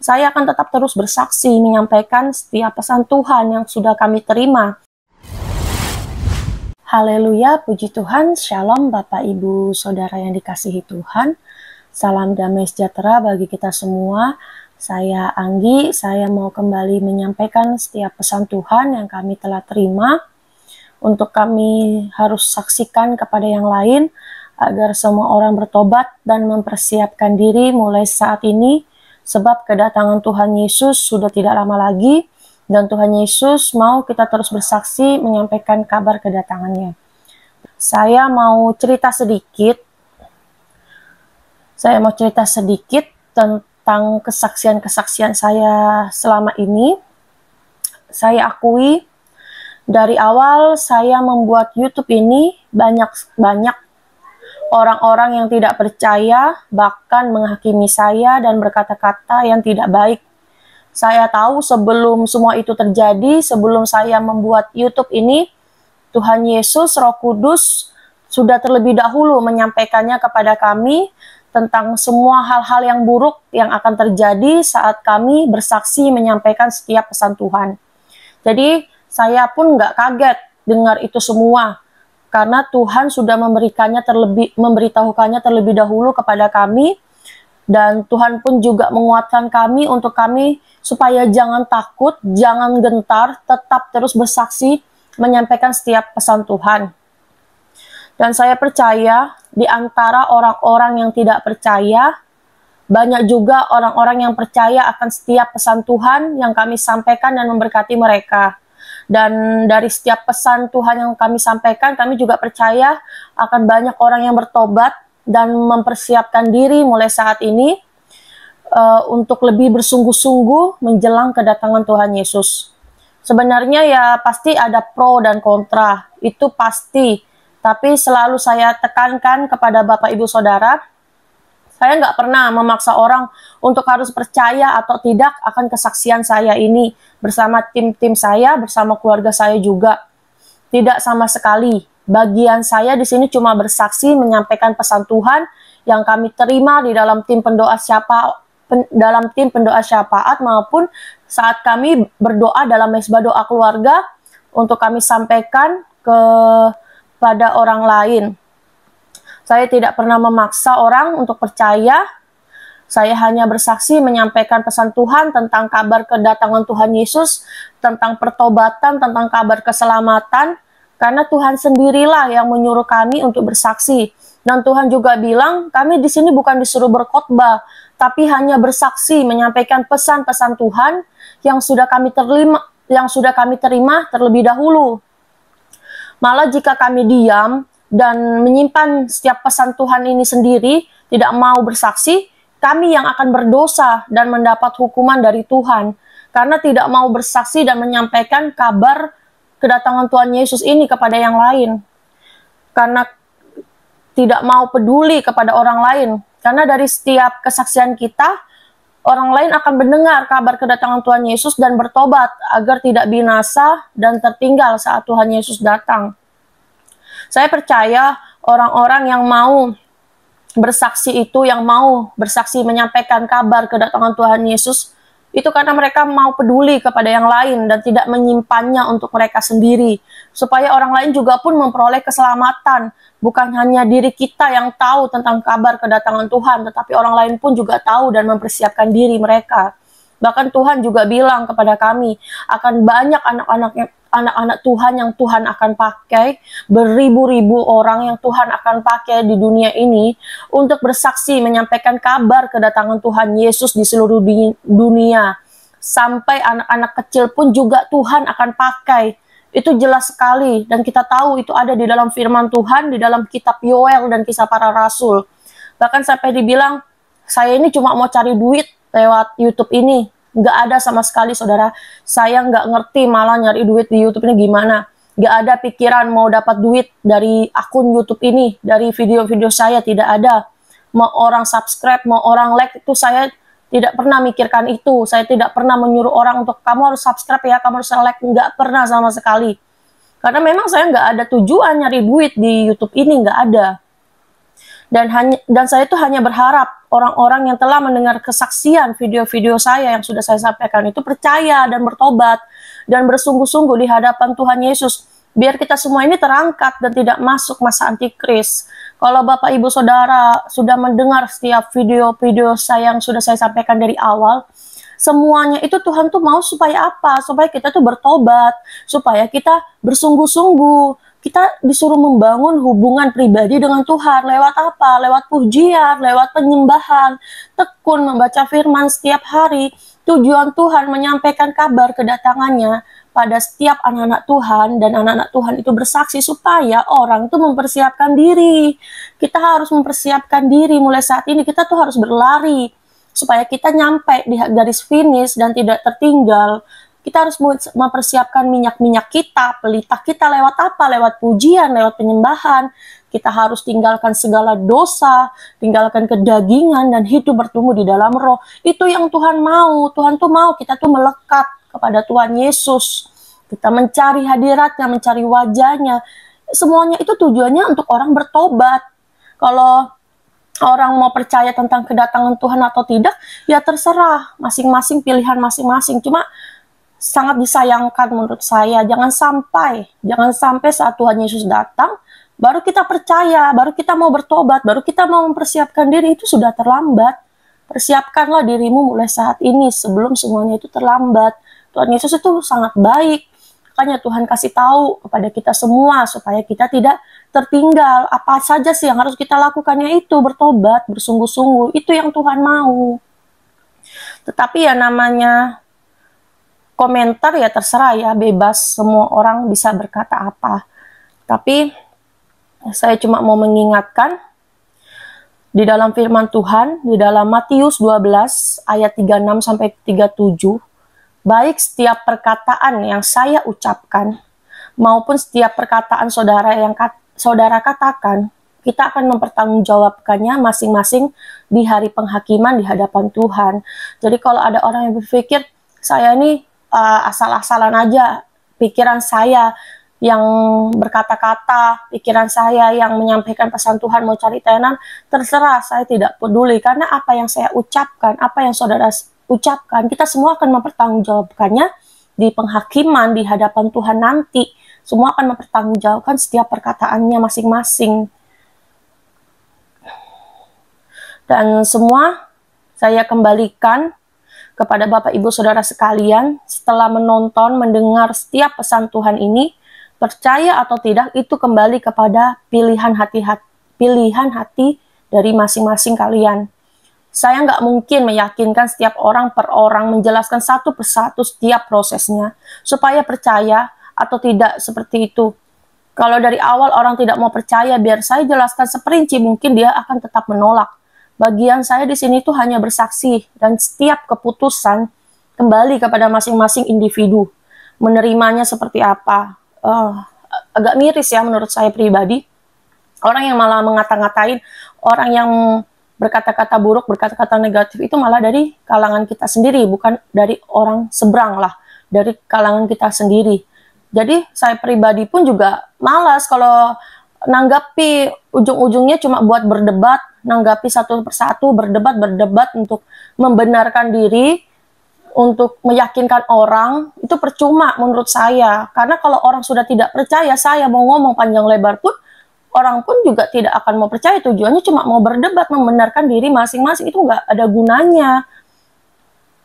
saya akan tetap terus bersaksi menyampaikan setiap pesan Tuhan yang sudah kami terima. Haleluya, puji Tuhan, shalom Bapak Ibu Saudara yang dikasihi Tuhan. Salam damai sejahtera bagi kita semua. Saya Anggi, saya mau kembali menyampaikan setiap pesan Tuhan yang kami telah terima. Untuk kami harus saksikan kepada yang lain, agar semua orang bertobat dan mempersiapkan diri mulai saat ini. Sebab kedatangan Tuhan Yesus sudah tidak lama lagi, dan Tuhan Yesus mau kita terus bersaksi menyampaikan kabar kedatangannya. Saya mau cerita sedikit tentang kesaksian-kesaksian saya selama ini. Saya akui dari awal saya membuat YouTube ini banyak orang-orang yang tidak percaya, bahkan menghakimi saya dan berkata-kata yang tidak baik. Saya tahu sebelum semua itu terjadi, sebelum saya membuat YouTube ini, Tuhan Yesus, Roh Kudus, sudah terlebih dahulu menyampaikannya kepada kami tentang semua hal-hal yang buruk yang akan terjadi saat kami bersaksi menyampaikan setiap pesan Tuhan. Jadi, saya pun nggak kaget dengar itu semua. Karena Tuhan sudah memberitahukannya terlebih dahulu kepada kami, dan Tuhan pun juga menguatkan kami untuk kami supaya jangan takut, jangan gentar, tetap terus bersaksi menyampaikan setiap pesan Tuhan. Dan saya percaya di antara orang-orang yang tidak percaya, banyak juga orang-orang yang percaya akan setiap pesan Tuhan yang kami sampaikan dan memberkati mereka. Dan dari setiap pesan Tuhan yang kami sampaikan, kami juga percaya akan banyak orang yang bertobat dan mempersiapkan diri mulai saat ini untuk lebih bersungguh-sungguh menjelang kedatangan Tuhan Yesus. Sebenarnya ya pasti ada pro dan kontra, itu pasti. Tapi selalu saya tekankan kepada Bapak Ibu Saudara, saya nggak pernah memaksa orang untuk harus percaya atau tidak akan kesaksian saya ini bersama tim-tim saya, bersama keluarga saya juga. Tidak sama sekali. Bagian saya di sini cuma bersaksi menyampaikan pesan Tuhan yang kami terima di dalam tim pendoa syafaat maupun saat kami berdoa dalam mezbah doa keluarga untuk kami sampaikan kepada orang lain. Saya tidak pernah memaksa orang untuk percaya. Saya hanya bersaksi menyampaikan pesan Tuhan tentang kabar kedatangan Tuhan Yesus, tentang pertobatan, tentang kabar keselamatan, karena Tuhan sendirilah yang menyuruh kami untuk bersaksi. Dan Tuhan juga bilang, kami di sini bukan disuruh berkhotbah, tapi hanya bersaksi menyampaikan pesan-pesan Tuhan yang sudah kami terima terlebih dahulu. Malah jika kami diam dan menyimpan setiap pesan Tuhan ini sendiri, tidak mau bersaksi, kami yang akan berdosa dan mendapat hukuman dari Tuhan. Karena tidak mau bersaksi dan menyampaikan kabar kedatangan Tuhan Yesus ini kepada yang lain. Karena tidak mau peduli kepada orang lain. Karena dari setiap kesaksian kita, orang lain akan mendengar kabar kedatangan Tuhan Yesus dan bertobat agar tidak binasa dan tertinggal saat Tuhan Yesus datang. Saya percaya orang-orang yang mau bersaksi itu, yang mau bersaksi menyampaikan kabar kedatangan Tuhan Yesus, itu karena mereka mau peduli kepada yang lain dan tidak menyimpannya untuk mereka sendiri. Supaya orang lain juga pun memperoleh keselamatan. Bukan hanya diri kita yang tahu tentang kabar kedatangan Tuhan, tetapi orang lain pun juga tahu dan mempersiapkan diri mereka. Bahkan Tuhan juga bilang kepada kami, akan banyak anak-anak Tuhan yang Tuhan akan pakai, beribu-ribu orang yang Tuhan akan pakai di dunia ini untuk bersaksi menyampaikan kabar kedatangan Tuhan Yesus di seluruh dunia. Sampai anak-anak kecil pun juga Tuhan akan pakai. Itu jelas sekali dan kita tahu itu ada di dalam firman Tuhan, di dalam kitab Yoel dan Kisah Para Rasul. Bahkan sampai dibilang, saya ini cuma mau cari duit lewat YouTube ini. Nggak ada sama sekali, saudara. Saya nggak ngerti malah nyari duit di YouTube ini gimana. Nggak ada pikiran mau dapat duit dari akun YouTube ini, dari video-video saya, tidak ada. Mau orang subscribe, mau orang like, itu saya tidak pernah mikirkan itu. Saya tidak pernah menyuruh orang untuk, kamu harus subscribe ya, kamu harus like. Nggak pernah sama sekali. Karena memang saya nggak ada tujuan nyari duit di YouTube ini, nggak ada. Dan saya itu hanya berharap orang-orang yang telah mendengar kesaksian video-video saya yang sudah saya sampaikan itu percaya dan bertobat dan bersungguh-sungguh di hadapan Tuhan Yesus, biar kita semua ini terangkat dan tidak masuk masa antikris. Kalau Bapak Ibu Saudara sudah mendengar setiap video-video saya yang sudah saya sampaikan dari awal, semuanya itu Tuhan tuh mau supaya apa? Supaya kita tuh bertobat, supaya kita bersungguh-sungguh. Kita disuruh membangun hubungan pribadi dengan Tuhan. Lewat apa? Lewat pujian, lewat penyembahan, tekun membaca firman setiap hari. Tujuan Tuhan menyampaikan kabar kedatangannya pada setiap anak-anak Tuhan, dan anak-anak Tuhan itu bersaksi supaya orang itu mempersiapkan diri. Kita harus mempersiapkan diri mulai saat ini. Kita tuh harus berlari supaya kita nyampe di garis finish dan tidak tertinggal. Kita harus mempersiapkan minyak-minyak kita, pelita kita lewat apa? Lewat pujian, lewat penyembahan. Kita harus tinggalkan segala dosa, tinggalkan kedagingan, dan hidup bertumbuh di dalam roh. Itu yang Tuhan mau. Tuhan tuh mau kita tuh melekat kepada Tuhan Yesus. Kita mencari hadiratnya, mencari wajahnya. Semuanya itu tujuannya untuk orang bertobat. Kalau orang mau percaya tentang kedatangan Tuhan atau tidak, ya terserah, masing-masing pilihan masing-masing. Cuma sangat disayangkan menurut saya, jangan sampai saat Tuhan Yesus datang, baru kita percaya, baru kita mau bertobat, baru kita mau mempersiapkan diri, itu sudah terlambat. Persiapkanlah dirimu mulai saat ini, sebelum semuanya itu terlambat. Tuhan Yesus itu sangat baik, makanya Tuhan kasih tahu kepada kita semua, supaya kita tidak tertinggal. Apa saja sih yang harus kita lakukan, yaitu bertobat, bersungguh-sungguh, itu yang Tuhan mau. Tetapi ya namanya komentar ya terserah ya, bebas, semua orang bisa berkata apa. Tapi saya cuma mau mengingatkan di dalam firman Tuhan, di dalam Matius 12 ayat 36 sampai 37, baik setiap perkataan yang saya ucapkan maupun setiap perkataan saudara yang saudara katakan, kita akan mempertanggungjawabkannya masing-masing di hari penghakiman di hadapan Tuhan. Jadi kalau ada orang yang berpikir, saya ini asal-asalan aja, pikiran saya yang berkata-kata, pikiran saya yang menyampaikan pesan Tuhan mau cari tenan, terserah, saya tidak peduli. Karena apa yang saya ucapkan, apa yang saudara ucapkan, kita semua akan mempertanggungjawabkannya di penghakiman di hadapan Tuhan nanti. Semua akan mempertanggungjawabkan setiap perkataannya masing-masing. Dan semua saya kembalikan kepada Bapak Ibu Saudara sekalian, setelah menonton, mendengar setiap pesan Tuhan ini, percaya atau tidak, itu kembali kepada pilihan hati dari masing-masing kalian. Saya nggak mungkin meyakinkan setiap orang per orang, menjelaskan satu persatu setiap prosesnya, supaya percaya atau tidak seperti itu. Kalau dari awal orang tidak mau percaya, biar saya jelaskan seperinci, mungkin dia akan tetap menolak. Bagian saya di sini tuh hanya bersaksi, dan setiap keputusan kembali kepada masing-masing individu. Menerimanya seperti apa? Agak miris ya menurut saya pribadi. Orang yang malah mengata-ngatain, orang yang berkata-kata buruk, berkata-kata negatif itu malah dari kalangan kita sendiri, bukan dari orang seberang lah, dari kalangan kita sendiri. Jadi saya pribadi pun juga malas kalau nanggapi, ujung-ujungnya cuma buat berdebat, nanggapi satu persatu, berdebat untuk membenarkan diri, untuk meyakinkan orang, itu percuma menurut saya. Karena kalau orang sudah tidak percaya, saya mau ngomong panjang lebar pun, orang pun juga tidak akan mau percaya. Tujuannya cuma mau berdebat, membenarkan diri masing-masing, itu nggak ada gunanya.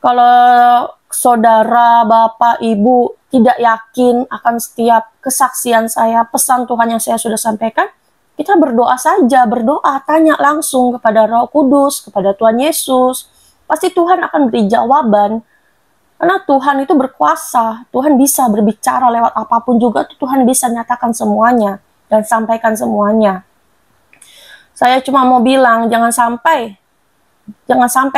Kalau saudara, bapak, ibu tidak yakin akan setiap kesaksian saya, pesan Tuhan yang saya sudah sampaikan, kita berdoa saja, berdoa, tanya langsung kepada Roh Kudus, kepada Tuhan Yesus. Pasti Tuhan akan beri jawaban. Karena Tuhan itu berkuasa, Tuhan bisa berbicara lewat apapun juga, Tuhan bisa nyatakan semuanya dan sampaikan semuanya. Saya cuma mau bilang, jangan sampai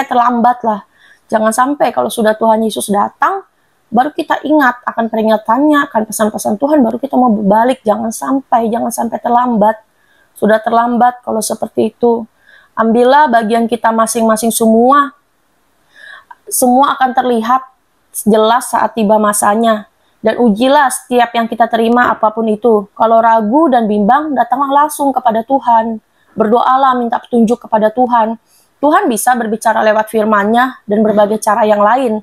terlambat lah. Jangan sampai kalau sudah Tuhan Yesus datang, baru kita ingat akan peringatannya, akan pesan-pesan Tuhan, baru kita mau berbalik. Jangan sampai terlambat. Sudah terlambat kalau seperti itu. Ambillah bagian kita masing-masing semua. Semua akan terlihat jelas saat tiba masanya. Dan ujilah setiap yang kita terima apapun itu. Kalau ragu dan bimbang, datanglah langsung kepada Tuhan. Berdoalah, minta petunjuk kepada Tuhan. Tuhan bisa berbicara lewat firman-Nya dan berbagai cara yang lain.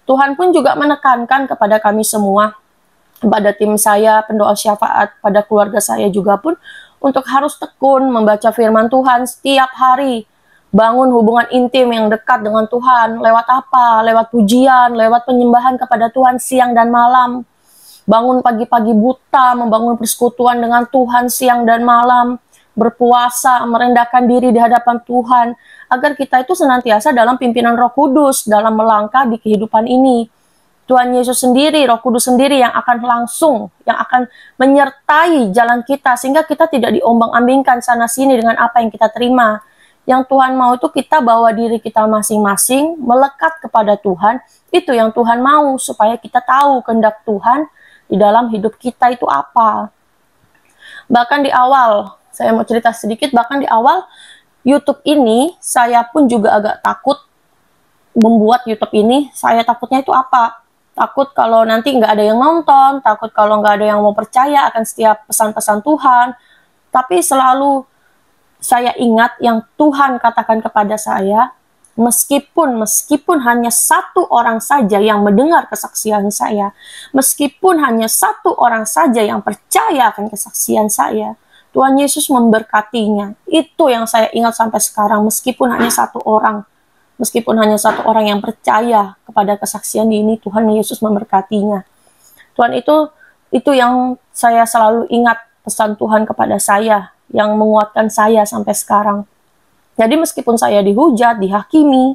Tuhan pun juga menekankan kepada kami semua, pada tim saya, pendoa syafaat, pada keluarga saya juga pun, untuk harus tekun membaca firman Tuhan setiap hari. Bangun hubungan intim yang dekat dengan Tuhan. Lewat apa? Lewat pujian, lewat penyembahan kepada Tuhan siang dan malam. Bangun pagi-pagi buta, membangun persekutuan dengan Tuhan siang dan malam. Berpuasa, merendahkan diri di hadapan Tuhan, agar kita itu senantiasa dalam pimpinan Roh Kudus dalam melangkah di kehidupan ini. Tuhan Yesus sendiri, Roh Kudus sendiri yang akan langsung, yang akan menyertai jalan kita, sehingga kita tidak diombang-ambingkan sana-sini dengan apa yang kita terima. Yang Tuhan mau itu kita bawa diri kita masing-masing, melekat kepada Tuhan. Itu yang Tuhan mau, supaya kita tahu kehendak Tuhan di dalam hidup kita itu apa. Bahkan di awal, saya mau cerita sedikit, bahkan di awal YouTube ini, saya pun juga agak takut membuat YouTube ini. Saya takutnya itu apa? Takut kalau nanti nggak ada yang nonton, takut kalau nggak ada yang mau percaya akan setiap pesan-pesan Tuhan. Tapi selalu saya ingat yang Tuhan katakan kepada saya, meskipun hanya satu orang saja yang mendengar kesaksian saya, meskipun hanya satu orang saja yang percaya akan kesaksian saya, Tuhan Yesus memberkatinya. Itu yang saya ingat sampai sekarang, meskipun hanya satu orang. Meskipun hanya satu orang yang percaya kepada kesaksian ini, Tuhan Yesus memberkatinya. Tuhan itu yang saya selalu ingat, pesan Tuhan kepada saya, yang menguatkan saya sampai sekarang. Jadi meskipun saya dihujat, dihakimi,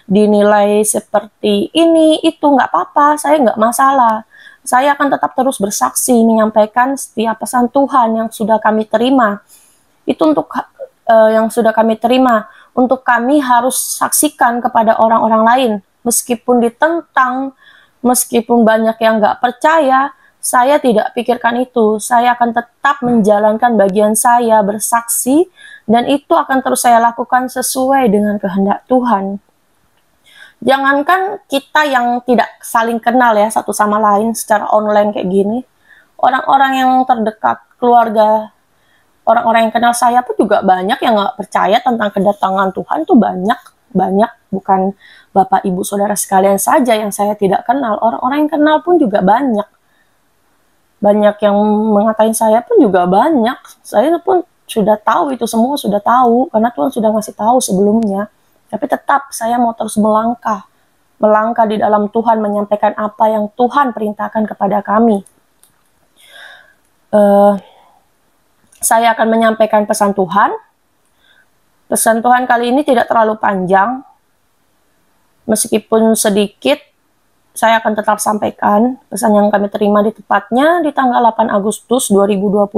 dinilai seperti ini, itu nggak apa-apa, saya nggak masalah. Saya akan tetap terus bersaksi, menyampaikan setiap pesan Tuhan yang sudah kami terima. Itu untuk yang sudah kami terima, untuk kami harus saksikan kepada orang-orang lain. Meskipun ditentang, meskipun banyak yang nggak percaya, saya tidak pikirkan itu. Saya akan tetap menjalankan bagian saya, bersaksi, dan itu akan terus saya lakukan sesuai dengan kehendak Tuhan. Jangankan kita yang tidak saling kenal ya satu sama lain secara online kayak gini, orang-orang yang terdekat, keluarga, orang-orang yang kenal saya pun juga banyak yang nggak percaya tentang kedatangan Tuhan. Tuh banyak, bukan Bapak Ibu Saudara sekalian saja yang saya tidak kenal, orang-orang yang kenal pun juga banyak yang mengatain saya pun juga banyak. Saya pun sudah tahu itu semua, sudah tahu karena Tuhan sudah ngasih tahu sebelumnya. Tapi tetap saya mau terus melangkah di dalam Tuhan, menyampaikan apa yang Tuhan perintahkan kepada kami. Saya akan menyampaikan pesan Tuhan. Pesan Tuhan kali ini tidak terlalu panjang. Meskipun sedikit, saya akan tetap sampaikan pesan yang kami terima di tepatnya di tanggal 8 Agustus 2022.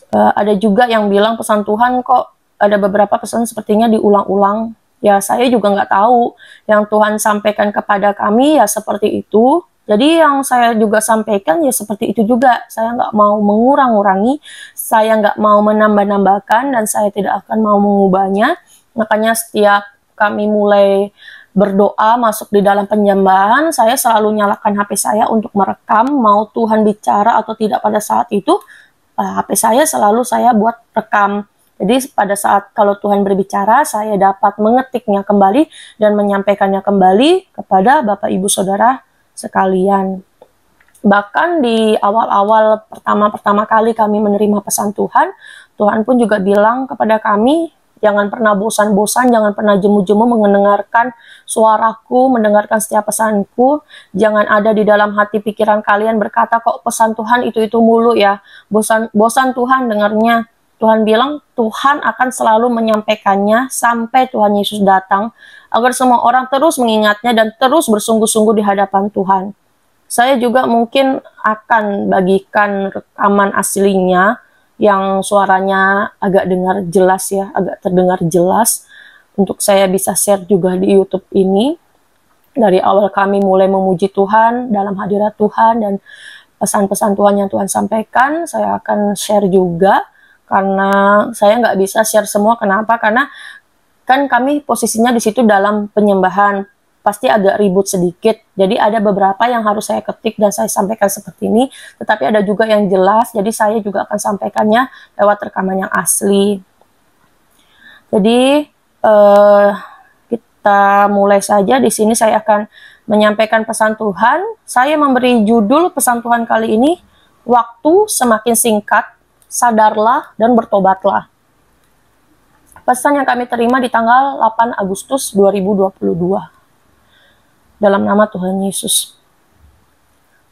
Ada juga yang bilang pesan Tuhan kok ada beberapa pesan sepertinya diulang-ulang. Ya saya juga nggak tahu. Yang Tuhan sampaikan kepada kami ya seperti itu. Jadi yang saya juga sampaikan ya seperti itu juga. Saya nggak mau mengurang-urangi, saya nggak mau menambah-nambahkan, dan saya tidak akan mau mengubahnya. Makanya setiap kami mulai berdoa masuk di dalam penyembahan, saya selalu nyalakan HP saya untuk merekam, mau Tuhan bicara atau tidak pada saat itu, HP saya selalu saya buat rekam. Jadi pada saat kalau Tuhan berbicara, saya dapat mengetiknya kembali dan menyampaikannya kembali kepada Bapak Ibu Saudara sekalian. Bahkan di awal-awal pertama kali kami menerima pesan Tuhan, Tuhan pun juga bilang kepada kami, jangan pernah bosan-bosan, jangan pernah jemu-jemu mendengarkan suaraku, mendengarkan setiap pesanku. Jangan ada di dalam hati pikiran kalian berkata, kok pesan Tuhan itu mulu ya, bosan Tuhan dengarnya. Tuhan bilang Tuhan akan selalu menyampaikannya sampai Tuhan Yesus datang, agar semua orang terus mengingatnya dan terus bersungguh-sungguh di hadapan Tuhan. Saya juga mungkin akan bagikan rekaman aslinya yang suaranya agak dengar jelas ya, agak terdengar jelas, untuk saya bisa share juga di YouTube ini. Dari awal kami mulai memuji Tuhan dalam hadirat Tuhan dan pesan-pesan Tuhan yang Tuhan sampaikan, saya akan share juga. Karena saya nggak bisa share semua. Kenapa? Karena kan kami posisinya di situ dalam penyembahan, pasti agak ribut sedikit. Jadi ada beberapa yang harus saya ketik dan saya sampaikan seperti ini, tetapi ada juga yang jelas, jadi saya juga akan sampaikannya lewat rekaman yang asli. Jadi eh, kita mulai saja. Di sini saya akan menyampaikan pesan Tuhan. Saya memberi judul pesan Tuhan kali ini, waktu semakin singkat, sadarlah dan bertobatlah. Pesan yang kami terima di tanggal 8 Agustus 2022. Dalam nama Tuhan Yesus.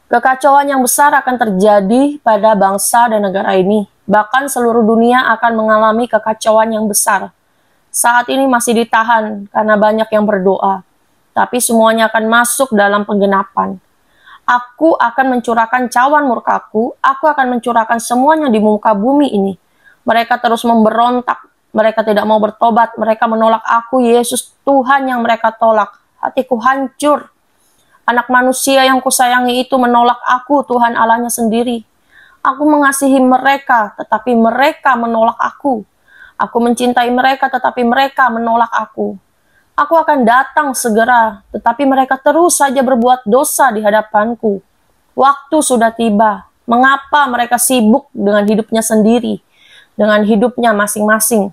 Kekacauan yang besar akan terjadi pada bangsa dan negara ini. Bahkan seluruh dunia akan mengalami kekacauan yang besar. Saat ini masih ditahan karena banyak yang berdoa. Tapi semuanya akan masuk dalam penggenapan. Aku akan mencurahkan cawan murkaku. Aku akan mencurahkan semuanya di muka bumi ini. Mereka terus memberontak. Mereka tidak mau bertobat. Mereka menolak aku, Yesus, Tuhan yang mereka tolak. Hatiku hancur. Anak manusia yang kusayangi itu menolak aku, Tuhan Allahnya sendiri. Aku mengasihi mereka, tetapi mereka menolak aku. Aku mencintai mereka, tetapi mereka menolak aku. Aku akan datang segera, tetapi mereka terus saja berbuat dosa di hadapanku. Waktu sudah tiba. Mengapa mereka sibuk dengan hidupnya sendiri, dengan hidupnya masing-masing?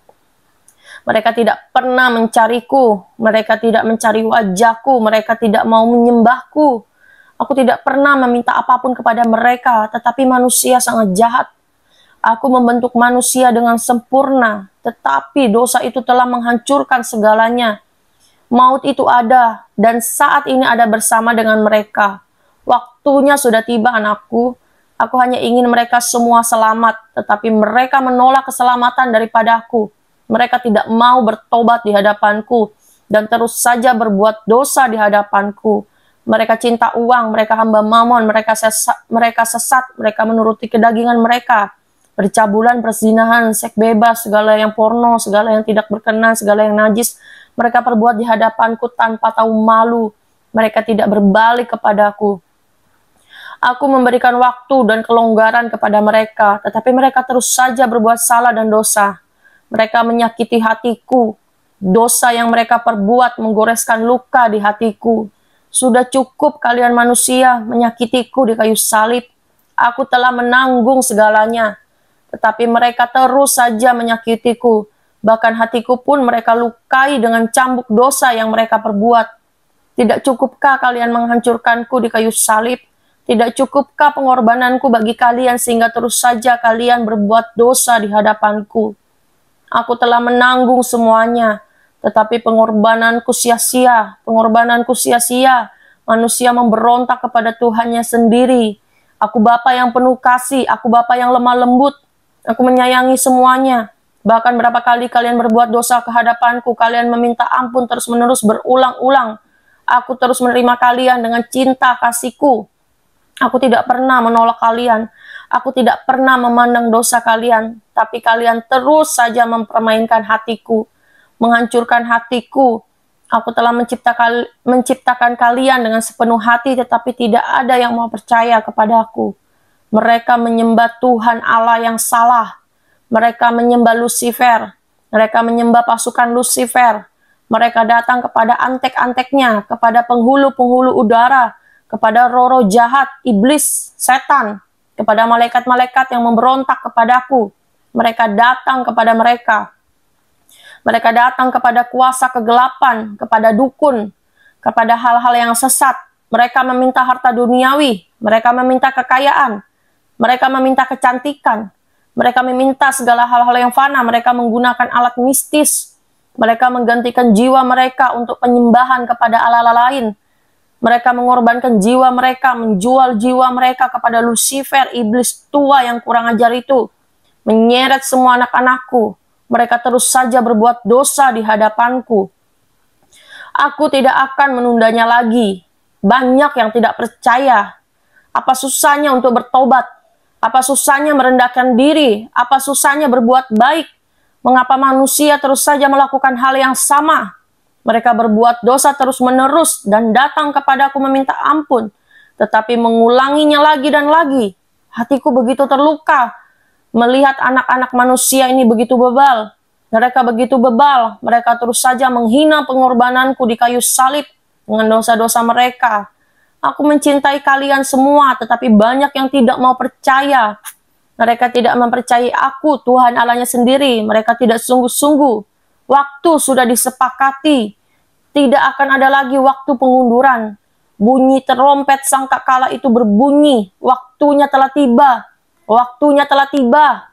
Mereka tidak pernah mencariku, mereka tidak mencari wajahku, mereka tidak mau menyembahku. Aku tidak pernah meminta apapun kepada mereka, tetapi manusia sangat jahat. Aku membentuk manusia dengan sempurna, tetapi dosa itu telah menghancurkan segalanya. Maut itu ada, dan saat ini ada bersama dengan mereka. Waktunya sudah tiba, anakku. Aku hanya ingin mereka semua selamat, tetapi mereka menolak keselamatan daripadaku. Mereka tidak mau bertobat di hadapanku dan terus saja berbuat dosa di hadapanku. Mereka cinta uang, mereka hamba mamon, mereka sesat, mereka menuruti kedagingan mereka. Percabulan, perzinahan, seks bebas, segala yang porno, segala yang tidak berkenan, segala yang najis. Mereka perbuat di hadapanku tanpa tahu malu. Mereka tidak berbalik kepadaku. Aku memberikan waktu dan kelonggaran kepada mereka, tetapi mereka terus saja berbuat salah dan dosa. Mereka menyakiti hatiku. Dosa yang mereka perbuat menggoreskan luka di hatiku. Sudah cukup kalian manusia menyakitiku di kayu salib. Aku telah menanggung segalanya. Tetapi mereka terus saja menyakitiku. Bahkan hatiku pun mereka lukai dengan cambuk dosa yang mereka perbuat. Tidak cukupkah kalian menghancurkanku di kayu salib? Tidak cukupkah pengorbananku bagi kalian sehingga terus saja kalian berbuat dosa di hadapanku? Aku telah menanggung semuanya, tetapi pengorbananku sia-sia, Manusia memberontak kepada Tuhannya sendiri. Aku Bapa yang penuh kasih, aku Bapa yang lemah lembut, aku menyayangi semuanya. Bahkan berapa kali kalian berbuat dosa ke hadapanku, kalian meminta ampun terus-menerus berulang-ulang. Aku terus menerima kalian dengan cinta kasihku. Aku tidak pernah menolak kalian. Aku tidak pernah memandang dosa kalian, tapi kalian terus saja mempermainkan hatiku, menghancurkan hatiku. Aku telah menciptakan kalian dengan sepenuh hati, tetapi tidak ada yang mau percaya kepadaku. Mereka menyembah Tuhan Allah yang salah. Mereka menyembah Lucifer. Mereka menyembah pasukan Lucifer. Mereka datang kepada antek-anteknya, kepada penghulu-penghulu udara, kepada roh-roh jahat, iblis, setan, kepada malaikat-malaikat yang memberontak kepadaku. Mereka datang kepada mereka. Mereka datang kepada kuasa kegelapan, kepada dukun, kepada hal-hal yang sesat. Mereka meminta harta duniawi, mereka meminta kekayaan, mereka meminta kecantikan, mereka meminta segala hal-hal yang fana, mereka menggunakan alat mistis, mereka menggantikan jiwa mereka untuk penyembahan kepada Allah lain. Mereka mengorbankan jiwa mereka, menjual jiwa mereka kepada Lucifer, iblis tua yang kurang ajar itu. Menyeret semua anak-anakku. Mereka terus saja berbuat dosa di hadapanku. Aku tidak akan menundanya lagi. Banyak yang tidak percaya. Apa susahnya untuk bertobat? Apa susahnya merendahkan diri? Apa susahnya berbuat baik? Mengapa manusia terus saja melakukan hal yang sama? Mereka berbuat dosa terus-menerus dan datang kepadaku meminta ampun, tetapi mengulanginya lagi dan lagi. Hatiku begitu terluka melihat anak-anak manusia ini begitu bebal. Mereka begitu bebal, mereka terus saja menghina pengorbananku di kayu salib dengan dosa-dosa mereka. Aku mencintai kalian semua, tetapi banyak yang tidak mau percaya. Mereka tidak mempercayai aku, Tuhan Allahnya sendiri. Mereka tidak sungguh-sungguh. Waktu sudah disepakati. Tidak akan ada lagi waktu pengunduran. Bunyi terompet sangkakala itu berbunyi. Waktunya telah tiba. Waktunya telah tiba.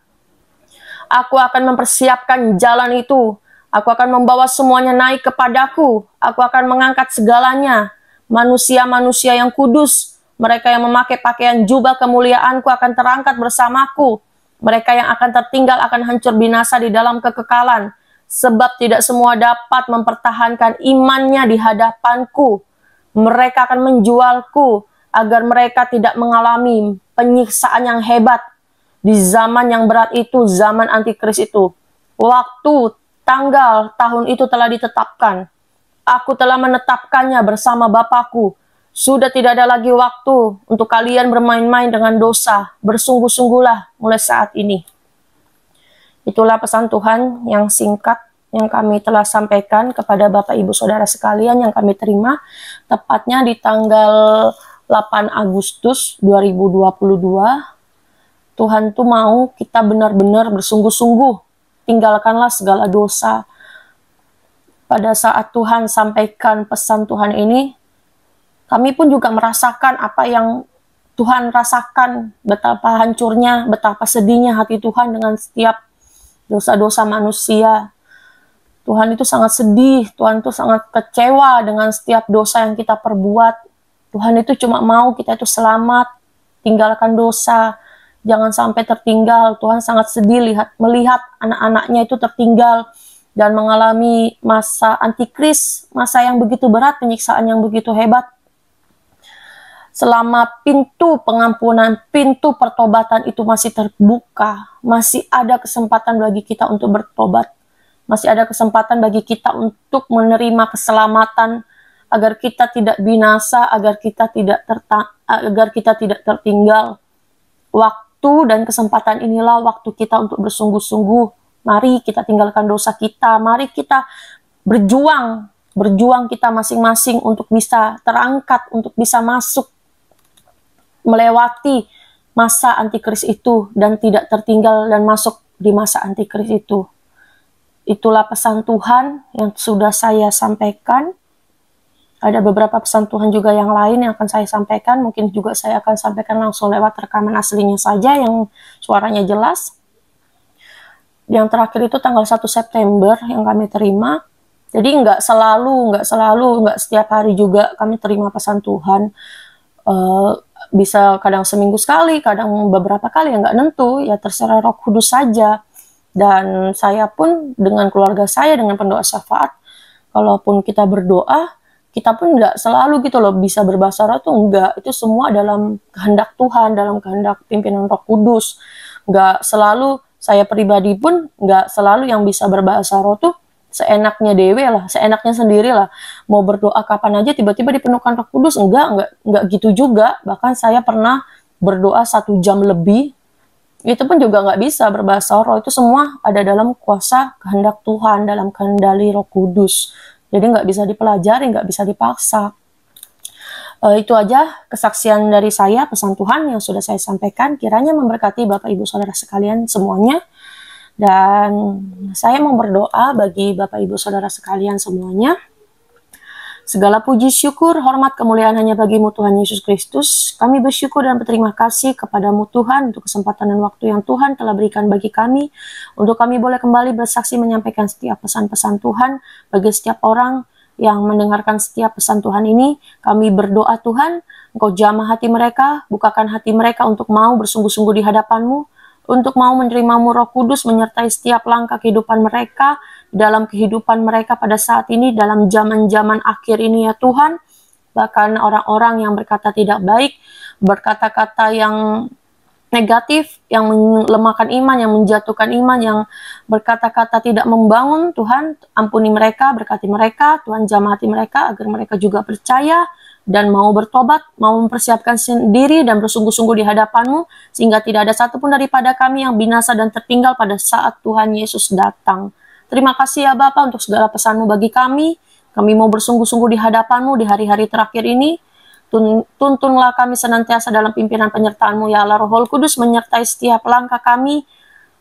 Aku akan mempersiapkan jalan itu. Aku akan membawa semuanya naik kepadaku. Aku akan mengangkat segalanya. Manusia-manusia yang kudus, mereka yang memakai pakaian jubah kemuliaanku akan terangkat bersamaku. Mereka yang akan tertinggal akan hancur binasa di dalam kekekalan. Sebab tidak semua dapat mempertahankan imannya di hadapanku. Mereka akan menjualku agar mereka tidak mengalami penyiksaan yang hebat. Di zaman yang berat itu, zaman antikris itu. Waktu, tanggal, tahun itu telah ditetapkan. Aku telah menetapkannya bersama Bapakku. Sudah tidak ada lagi waktu untuk kalian bermain-main dengan dosa. Bersungguh-sungguhlah mulai saat ini. Itulah pesan Tuhan yang singkat yang kami telah sampaikan kepada Bapak Ibu Saudara sekalian yang kami terima tepatnya di tanggal 8 Agustus 2022. Tuhan tuh mau kita benar-benar bersungguh-sungguh, tinggalkanlah segala dosa. Pada saat Tuhan sampaikan pesan Tuhan ini, kami pun juga merasakan apa yang Tuhan rasakan, betapa hancurnya, betapa sedihnya hati Tuhan dengan setiap dosa-dosa manusia. Tuhan itu sangat sedih, Tuhan itu sangat kecewa dengan setiap dosa yang kita perbuat. Tuhan itu cuma mau kita itu selamat, tinggalkan dosa, jangan sampai tertinggal. Tuhan sangat sedih melihat anak-anaknya itu tertinggal dan mengalami masa antikris, masa yang begitu berat, penyiksaan yang begitu hebat. Selama pintu pengampunan, pintu pertobatan itu masih terbuka, masih ada kesempatan bagi kita untuk bertobat. Masih ada kesempatan bagi kita untuk menerima keselamatan, agar kita tidak binasa, agar kita tidak tertinggal. Waktu dan kesempatan inilah waktu kita untuk bersungguh-sungguh. Mari kita tinggalkan dosa kita, mari kita berjuang kita masing-masing untuk bisa terangkat, untuk bisa masuk melewati masa antikris itu dan tidak tertinggal dan masuk di masa antikris itu. Itulah pesan Tuhan yang sudah saya sampaikan. Ada beberapa pesan Tuhan juga yang lain yang akan saya sampaikan. Mungkin juga saya akan sampaikan langsung lewat rekaman aslinya saja yang suaranya jelas. Yang terakhir itu tanggal 1 September yang kami terima. Jadi nggak setiap hari juga kami terima pesan Tuhan. Bisa kadang seminggu sekali, kadang beberapa kali, ya nggak nentu, ya terserah Roh Kudus saja. Dan saya pun dengan keluarga saya, dengan pendoa syafaat, kalaupun kita berdoa, kita pun nggak selalu gitu loh bisa berbahasa roh tuh enggak. Itu semua dalam kehendak Tuhan, dalam kehendak pimpinan Roh Kudus. Nggak selalu, saya pribadi pun nggak selalu yang bisa berbahasa roh tuh seenaknya dewe lah, seenaknya sendiri lah. Mau berdoa kapan aja tiba-tiba dipenuhkan Roh Kudus, enggak gitu juga. Bahkan saya pernah berdoa 1 jam lebih, itu pun juga nggak bisa berbahasa roh. Itu semua ada dalam kuasa kehendak Tuhan, dalam kendali Roh Kudus. Jadi nggak bisa dipelajari, nggak bisa dipaksa. Itu aja kesaksian dari saya, pesan Tuhan yang sudah saya sampaikan. Kiranya memberkati Bapak Ibu Saudara sekalian semuanya. Dan saya mau berdoa bagi Bapak Ibu Saudara sekalian semuanya. Segala puji syukur, hormat, kemuliaan hanya bagimu Tuhan Yesus Kristus. Kami bersyukur dan berterima kasih kepadamu Tuhan untuk kesempatan dan waktu yang Tuhan telah berikan bagi kami. Untuk kami boleh kembali bersaksi menyampaikan setiap pesan-pesan Tuhan bagi setiap orang yang mendengarkan setiap pesan Tuhan ini. Kami berdoa Tuhan, Engkau jamah hati mereka, bukakan hati mereka untuk mau bersungguh-sungguh di hadapan-Mu, untuk mau menerima-Mu Roh Kudus menyertai setiap langkah kehidupan mereka, dalam kehidupan mereka pada saat ini, dalam zaman-zaman akhir ini ya Tuhan. Bahkan orang-orang yang berkata tidak baik, berkata-kata yang negatif, yang melemahkan iman, yang menjatuhkan iman, yang berkata-kata tidak membangun, Tuhan ampuni mereka, berkati mereka, Tuhan jamah hati mereka, agar mereka juga percaya dan mau bertobat, mau mempersiapkan diri dan bersungguh-sungguh di hadapan-Mu, sehingga tidak ada satupun daripada kami yang binasa dan tertinggal pada saat Tuhan Yesus datang. Terima kasih ya Bapa untuk segala pesan-Mu bagi kami. Kami mau bersungguh-sungguh di hadapan-Mu di hari-hari terakhir ini. Tuntunlah kami senantiasa dalam pimpinan penyertaan-Mu ya Allah. Roh Kudus menyertai setiap langkah kami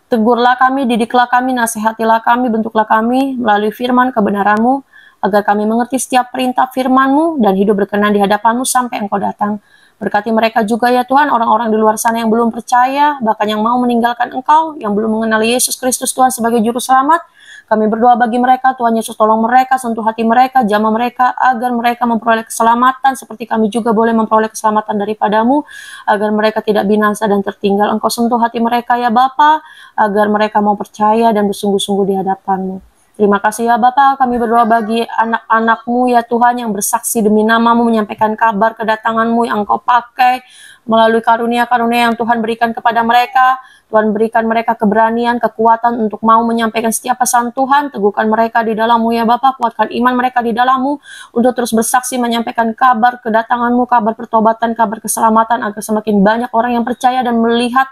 Tegurlah kami, didiklah kami, nasihatilah kami, bentuklah kami melalui firman kebenaran-Mu, agar kami mengerti setiap perintah firman-Mu dan hidup berkenan di hadapan-Mu sampai Engkau datang. Berkati mereka juga ya Tuhan, orang-orang di luar sana yang belum percaya, bahkan yang mau meninggalkan Engkau, yang belum mengenali Yesus Kristus Tuhan sebagai Juru Selamat. Kami berdoa bagi mereka, Tuhan Yesus tolong mereka, sentuh hati mereka, jamah mereka, agar mereka memperoleh keselamatan, seperti kami juga boleh memperoleh keselamatan daripada-Mu, agar mereka tidak binasa dan tertinggal. Engkau sentuh hati mereka ya Bapa, agar mereka mau percaya dan bersungguh-sungguh di hadapan-Mu. Terima kasih ya Bapa, kami berdoa bagi anak-anak-Mu ya Tuhan, yang bersaksi demi nama-Mu, menyampaikan kabar kedatangan-Mu yang Engkau pakai, melalui karunia-karunia yang Tuhan berikan kepada mereka. Tuhan berikan mereka keberanian, kekuatan untuk mau menyampaikan setiap pesan Tuhan. Teguhkan mereka di dalam-Mu ya Bapa, kuatkan iman mereka di dalam-Mu untuk terus bersaksi menyampaikan kabar kedatangan-Mu, kabar pertobatan, kabar keselamatan, agar semakin banyak orang yang percaya dan melihat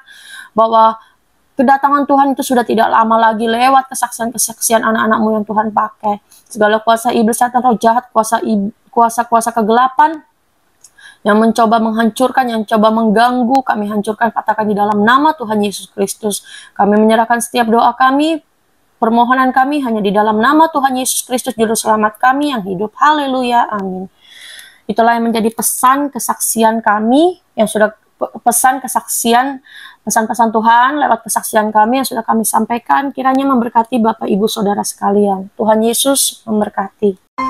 bahwa kedatangan Tuhan itu sudah tidak lama lagi, lewat kesaksian-kesaksian anak-anak-Mu yang Tuhan pakai. Segala kuasa iblis, setan, roh jahat, kuasa-kuasa kegelapan yang mencoba menghancurkan, yang coba mengganggu, kami hancurkan, patahkan di dalam nama Tuhan Yesus Kristus. Kami menyerahkan setiap doa kami, permohonan kami hanya di dalam nama Tuhan Yesus Kristus, Juru Selamat kami yang hidup. Haleluya, amin. Itulah yang menjadi pesan kesaksian kami, yang sudah pesan-pesan Tuhan lewat kesaksian kami yang sudah kami sampaikan. Kiranya memberkati Bapak Ibu Saudara sekalian. Tuhan Yesus memberkati.